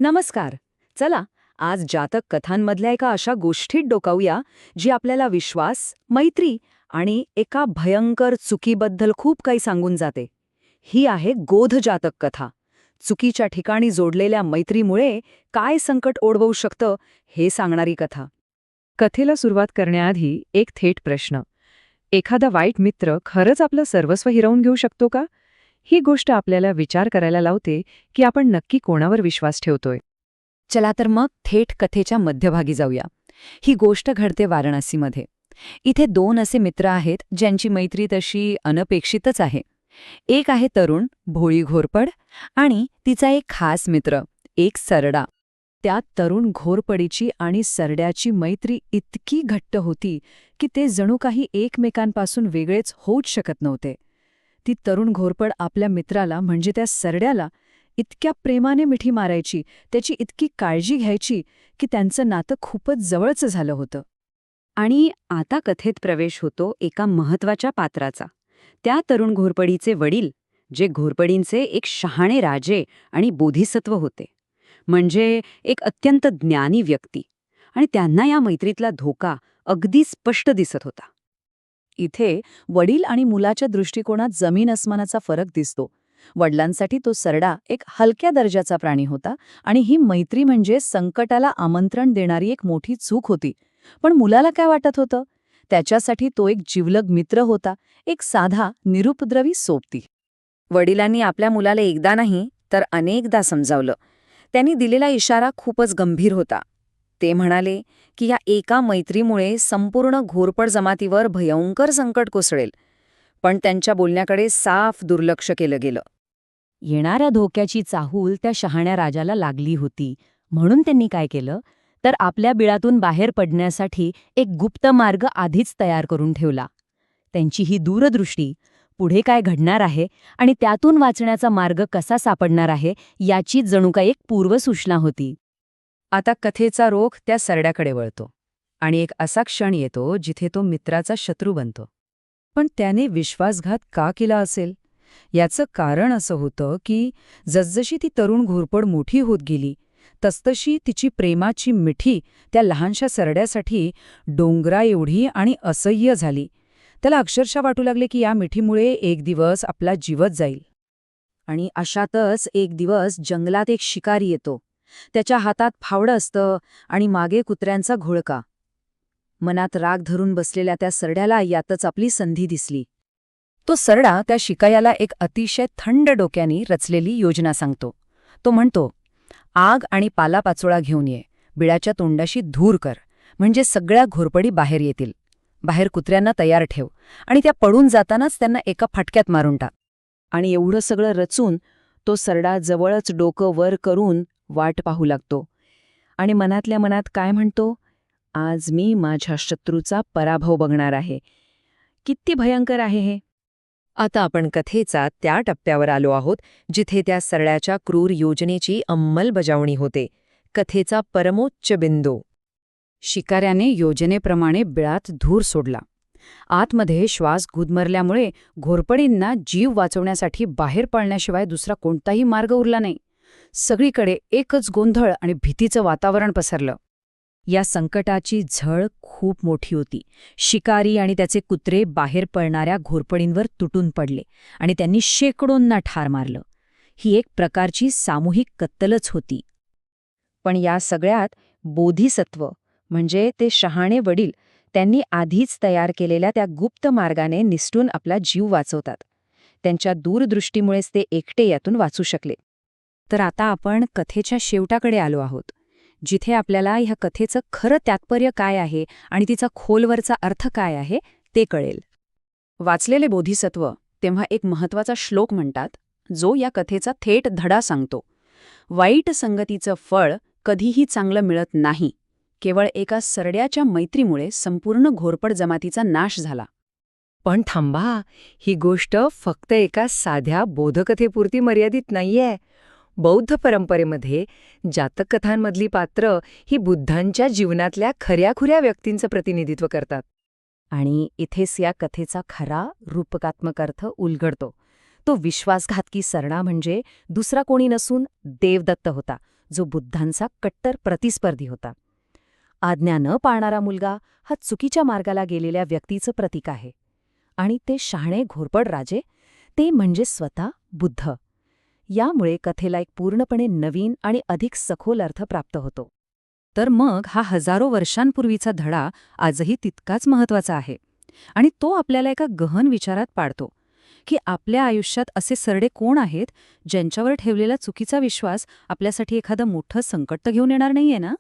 नमस्कार. चला, आज जातक कथांमधल्या एका अशा गोष्टीत डोकावूया जी आपल्याला विश्वास, मैत्री आणि एका भयंकर चुकीबद्दल खूप काही सांगून जाते. ही आहे गोध जातक कथा. चुकीच्या ठिकाणी जोडलेल्या मैत्रीमुळे काय संकट ओढवू शकतं हे सांगणारी कथा. कथेला सुरुवात करण्याआधी एक थेट प्रश्न. एखादा वाईट मित्र खरंच आपलं सर्वस्व हिरावून घेऊ शकतो का? ही गोष्ट आपल्याला विचार करायला लावते की आपण नक्की कोणावर विश्वास ठेवतोय. चला तर मग थेट कथेच्या मध्यभागी जाऊया. ही गोष्ट घडते वाराणसीमध्ये. इथे दोन असे मित्र आहेत ज्यांची मैत्री तशी अनपेक्षितच आहे. एक आहे तरुण, भोळी घोरपड, आणि तिचा एक खास मित्र, एक सरडा. त्या तरुण घोरपडीची आणि सरड्याची मैत्री इतकी घट्ट होती की ते जणू काही एकमेकांपासून वेगळेच होऊच शकत नव्हते. ती तरुण घोरपड आपल्या मित्राला म्हणजे त्या सरड्याला इतक्या प्रेमाने मिठी मारायची, त्याची इतकी काळजी घ्यायची की त्यांचं नातं खूपच जवळचं झालं होतं. आणि आता कथेत प्रवेश होतो एका महत्वाच्या पात्राचा. त्या तरुण घोरपडीचे वडील, जे घोरपडींचे एक शहाणे राजे आणि बोधिसत्व होते, म्हणजे एक अत्यंत ज्ञानी व्यक्ती. आणि त्यांना या मैत्रीतला धोका अगदी स्पष्ट दिसत होता. इथे वडील आणि मुलाच्या दृष्टिकोनात जमीन अस्मानाचा फरक दिसतो. वडिलांसाठी तो सरडा एक हलक्या दर्जाचा प्राणी होता आणि ही मैत्री म्हणजे संकटाला आमंत्रण देणारी एक मोठी चूक होती. पण मुलाला काय वाटत होतं? त्याच्यासाठी तो एक जिवलग मित्र होता, एक साधा निरुपद्रवी सोबती. वडिलांनी आपल्या मुलाला एकदा नाही तर अनेकदा समजावलं. त्यांनी दिलेला इशारा खूपच गंभीर होता. ते म्हणाले की या एका मैत्रीमुळे संपूर्ण घोरपड जमातीवर भयंकर संकट कोसळेल. पण त्यांच्या बोलण्याकडे साफ दुर्लक्ष केलं गेलं. येणाऱ्या धोक्याची चाहूल त्या शहाण्या राजाला लागली होती. म्हणून त्यांनी काय केलं तर आपल्या बिळातून बाहेर पडण्यासाठी एक गुप्त मार्ग आधीच तयार करून ठेवला. त्यांची ही दूरदृष्टी, पुढे काय घडणार आहे आणि त्यातून वाचण्याचा मार्ग कसा सापडणार आहे याची जणू काही एक पूर्वसूचना होती. आता कथेचा रोख त्या सरड्याकडे वळतो आणि एक असा क्षण येतो जिथे तो मित्राचा शत्रू बनतो. पण त्याने विश्वासघात का केला असेल? याचं कारण असं होतं की जसजशी ती तरुण घोरपड मोठी होत गेली तसतशी तिची प्रेमाची मिठी त्या लहानशा सरड्यासाठी डोंगरा एवढी आणि असह्य झाली. त्याला अक्षरशः वाटू लागले की या मिठीमुळे एक दिवस आपला जीवच जाईल. आणि अशातच एक दिवस जंगलात एक शिकारी येतो. त्याच्या हातात फावडं असतं आणि मागे कुत्र्यांचा घोळका. मनात राग धरून बसलेल्या त्या सरड्याला यातच आपली संधी दिसली. तो सरडा त्या शिकायाला एक अतिशय थंड डोक्याने रचलेली योजना सांगतो. तो म्हणतो, आग आणि पालापाचोळा घेऊन ये, बिळाच्या तोंडाशी धूर कर, म्हणजे सगळ्या घोरपडी बाहेर येतील. बाहेर कुत्र्यांना तयार ठेव आणि त्या पडून जातानाच त्यांना एका फटक्यात मारून टाक. आणि एवढं सगळं रचून तो सरडा जवळच डोकं वर करून वाट पाहू लागतो. आणि मनातल्या मनात काय म्हणतो, आज मी माझ्या शत्रूचा पराभव बघणार आहे. किती भयंकर आहे हे. आता आपण कथेचा त्या टप्प्यावर आलो आहोत जिथे त्या सरड्याच्या क्रूर योजनेची अंमलबजावणी होते. कथेचा परमोच्च बिंदू. शिकाऱ्याने योजनेप्रमाणे बिळात धूर सोडला. आतमध्ये श्वास गुदमरल्यामुळे घोरपडींना जीव वाचवण्यासाठी बाहेर पडण्याशिवाय दुसरा कोणताही मार्ग उरला नाही. सगळीकडे एकच गोंधळ आणि भीतीचं वातावरण पसरलं. या संकटाची झळ खूप मोठी होती. शिकारी आणि त्याचे कुत्रे बाहेर पडणाऱ्या घोरपडींवर तुटून पडले आणि त्यांनी शेकडोंना ठार मारलं. ही एक प्रकारची सामूहिक कत्तलच होती. पण या सगळ्यात बोधिसत्व म्हणजे ते शहाणे वडील, त्यांनी आधीच तयार केलेल्या त्या गुप्त मार्गाने निसटून आपला जीव वाचवतात. त्यांच्या दूरदृष्टीमुळेच ते एकटे यातून वाचू शकले. तर आता आपण कथेच्या शेवटाकडे आलो आहोत, जिथे आपल्याला ह्या कथेचं खरं तात्पर्य काय आहे आणि तिचा खोलवरचा अर्थ काय आहे ते कळेल. वाचलेले बोधिसत्व तेव्हा एक महत्वाचा श्लोक म्हणतात, जो या कथेचा थेट धडा सांगतो. वाईट संगतीचं फळ कधीही चांगलं मिळत नाही. केवळ एका सरड्याच्या मैत्रीमुळे संपूर्ण घोरपड जमातीचा नाश झाला. पण थांबा, ही गोष्ट फक्त एका साध्या बोधकथेपुरती मर्यादित नाहीये. बौद्ध परंपरेमध्ये जातक कथांमधली पात्र ही बुद्धांच्या जीवनातल्या खऱ्याखुऱ्या व्यक्तींचं प्रतिनिधित्व करतात. आणि इथेच या कथेचा खरा रूपकात्मक अर्थ उलगडतो. तो विश्वासघातकी सरडा म्हणजे दुसरा कोणी नसून देवदत्त होता, जो बुद्धांचा कट्टर प्रतिस्पर्धी होता. आज्ञा न पाळणारा मुलगा हा चुकीच्या मार्गाला गेलेल्या व्यक्तीचं प्रतीक आहे. आणि ते शहाणे घोरपड राजे, ते म्हणजे स्वतः बुद्ध. यामुळे कथेला एक पूर्णपणे नवीन आणि अधिक सखोल अर्थ प्राप्त होतो. तर मग हा हजारो वर्षांपूर्वीचा धडा आजही तितकाच महत्वाचा आहे. आणि तो आपल्याला एका गहन विचारात पाडतो की आपल्या आयुष्यात असे सरडे कोण आहेत ज्यांच्यावर ठेवलेला चुकीचा विश्वास आपल्यासाठी एखादं मोठं संकट तर घेऊन येणार नाहीये ना.